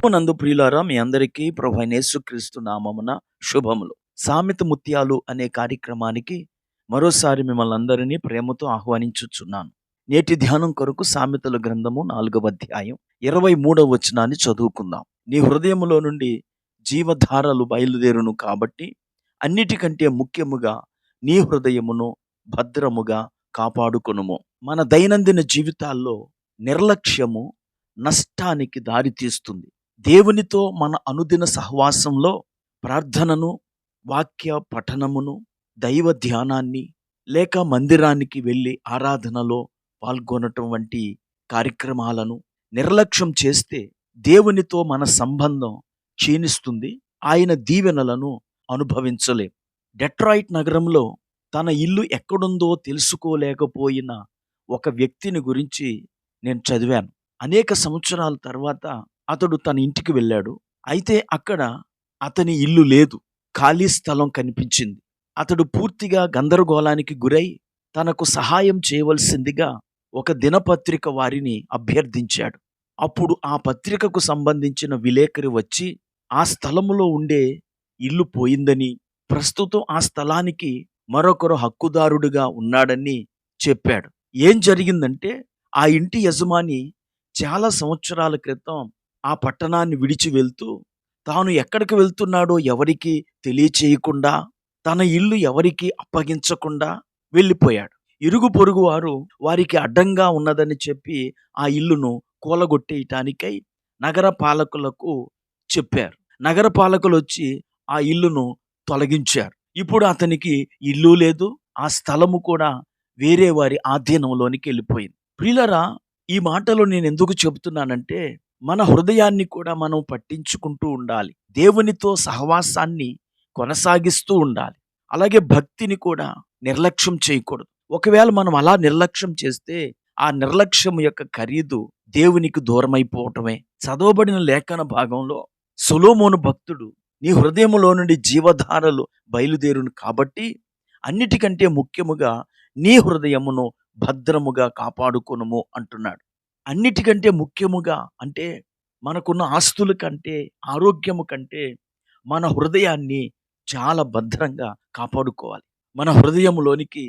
ప్రభునందు ప్రియులారా, మీ అందరికీ ప్రభువైన యేసుక్రీస్తు నామమున శుభములు. సామెత ముత్యాలు అనే కార్యక్రమానికి మరోసారి మిమ్మల్ని అందరినీ ప్రేమతో ఆహ్వానించుచున్నాను. నేటి ధ్యానం కొరకు సామెతల గ్రంథము 4వ అధ్యాయం 23వ వచనాన్ని చదువుకుందాం. నీ హృదయములో నుండి జీవధారలు బయలుదేరును కాబట్టి అన్నిటికంటే ముఖ్యముగా నీ హృదయమును భద్రముగా కాపాడుకొనుము. మన దైనందిన జీవితాల్లో నిర్లక్ష్యము నష్టానికి దారితీస్తుంది. దేవునితో మన అనుదిన సహవాసంలో ప్రార్థనను, వాక్య పఠనమును, దైవ ధ్యానాన్ని లేక మందిరానికి వెళ్ళి ఆరాధనలో పాల్గొనటం వంటి కార్యక్రమాలను నిర్లక్ష్యం చేస్తే దేవునితో మన సంబంధం క్షీణిస్తుంది. ఆయన దీవెనలను అనుభవించలేం. డెట్రాయిట్ నగరంలో తన ఇల్లు ఎక్కడుందో తెలుసుకోలేకపోయిన ఒక వ్యక్తిని గురించి నేను చదివాను. అనేక సంవత్సరాల తర్వాత అతడు తన ఇంటికి వెళ్ళాడు. అయితే అక్కడ అతని ఇల్లు లేదు, ఖాళీ స్థలం కనిపించింది. అతడు పూర్తిగా గందరగోళానికి గురై తనకు సహాయం చేయవలసిందిగా ఒక దినపత్రిక వారిని అభ్యర్థించాడు. అప్పుడు ఆ పత్రికకు సంబంధించిన విలేకరి వచ్చి ఆ స్థలములో ఉండే ఇల్లు పోయిందని, ప్రస్తుతం ఆ స్థలానికి మరొకరు హక్కుదారుడుగా ఉన్నాడని చెప్పాడు. ఏం జరిగిందంటే, ఆ ఇంటి యజమాని చాలా సంవత్సరాల క్రితం ఆ పట్టణాన్ని విడిచి వెళ్తూ తాను ఎక్కడికి వెళ్తున్నాడో ఎవరికి తెలియచేయకుండా, తన ఇల్లు ఎవరికి అప్పగించకుండా వెళ్ళిపోయాడు. ఇరుగు పొరుగు వారు వారికి అడ్డంగా ఉన్నదని చెప్పి ఆ ఇల్లును కూలగొట్టేయటానికై నగర పాలకులకు చెప్పారు. నగర పాలకులు వచ్చి ఆ ఇల్లును తొలగించారు. ఇప్పుడు అతనికి ఇల్లు లేదు, ఆ స్థలము కూడా వేరే వారి ఆధీనంలోనికి వెళ్ళిపోయింది. ప్రియులారా, ఈ మాటలు నేను ఎందుకు చెబుతున్నానంటే, మన హృదయాన్ని కూడా మనం పట్టించుకుంటూ ఉండాలి. దేవునితో సహవాసాన్ని కొనసాగిస్తూ ఉండాలి. అలాగే భక్తిని కూడా నిర్లక్ష్యం చేయకూడదు. ఒకవేళ మనం అలా నిర్లక్ష్యం చేస్తే ఆ నిర్లక్ష్యం యొక్క ఖరీదు దేవునికి దూరమైపోవటమే. చదవబడిన లేఖన భాగంలో సొలొమోను భక్తుడు, నీ హృదయములో నుండి జీవధారలు బయలుదేరును కాబట్టి అన్నిటికంటే ముఖ్యముగా నీ హృదయమును భద్రముగా కాపాడుకొనుము అంటున్నాడు. అన్నిటికంటే ముఖ్యముగా అంటే మనకున్న ఆస్తుల కంటే, ఆరోగ్యము కంటే మన హృదయాన్ని చాలా భద్రంగా కాపాడుకోవాలి. మన హృదయములోనికి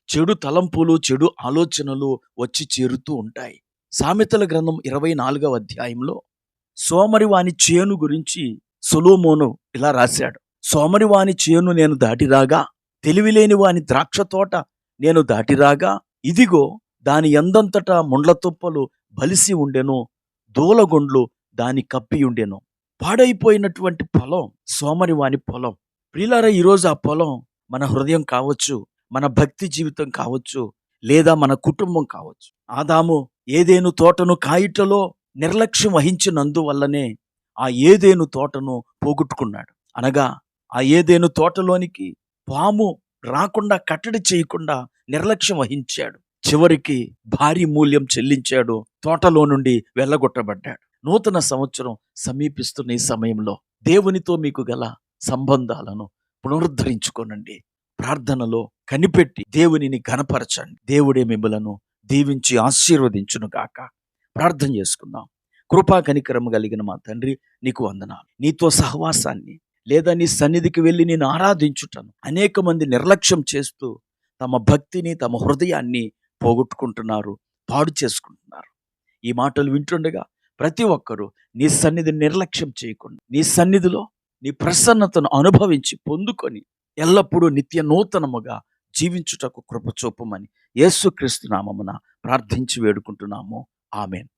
చెడు తలంపులు, చెడు ఆలోచనలు వచ్చి చేరుతూ ఉంటాయి. సామెతల గ్రంథం 24వ అధ్యాయంలో సోమరివాని చేను గురించి సొలొమోను ఇలా రాశాడు. సోమరివాని చేను నేను దాటిరాగా, తెలివిలేని వాని ద్రాక్ష తోట నేను దాటిరాగా, ఇదిగో దాని ఎందంతటా ముండ్ల తుప్పలు బలిసి ఉండెను, దూలగొండ్లు దాని కప్పి ఉండెను. పాడైపోయినటువంటి పొలం సోమరివాని పొలం. ప్రియులారా, ఈరోజు ఆ పొలం మన హృదయం కావచ్చు, మన భక్తి జీవితం కావచ్చు, లేదా మన కుటుంబం కావచ్చు. ఆదాము ఏదేను తోటను కాయిటలో నిర్లక్ష్యం వహించినందువల్లనే ఆ ఏదేను తోటను పోగొట్టుకున్నాడు. అనగా ఆ ఏదేను తోటలోనికి పాము రాకుండా కట్టడి చేయకుండా నిర్లక్ష్యం వహించాడు. చివరికి భారీ మూల్యం చెల్లించాడు, తోటలో నుండి వెళ్ళగొట్టబడ్డాడు. నూతన సంవత్సరం సమీపిస్తున్న ఈ సమయంలో దేవునితో మీకు గల సంబంధాలను పునరుద్ధరించుకోనండి. ప్రార్థనలో కనిపెట్టి దేవునిని ఘనపరచండి. దేవుడే మిమ్మలను దీవించి ఆశీర్వదించును గాక. ప్రార్థన చేసుకుందాం. కృపా కనికరము కలిగిన మా తండ్రి, నీకు వందనాలు. నీతో సహవాసాన్ని లేదా నీ సన్నిధికి వెళ్ళి నేను ఆరాధించుటను అనేక మంది నిర్లక్ష్యం చేస్తూ తమ భక్తిని, తమ హృదయాన్ని పోగొట్టుకుంటున్నారు, పాడు చేసుకుంటున్నారు. ఈ మాటలు వింటుండగా ప్రతి ఒక్కరూ నీ సన్నిధిని నిర్లక్ష్యం చేయకుండా, నీ సన్నిధిలో నీ ప్రసన్నతను అనుభవించి పొందుకొని ఎల్లప్పుడూ నిత్య నూతనముగా జీవించుటకు కృప చూపమని యేసుక్రీస్తు నామమున ప్రార్థించి వేడుకుంటున్నాము. ఆమేన్.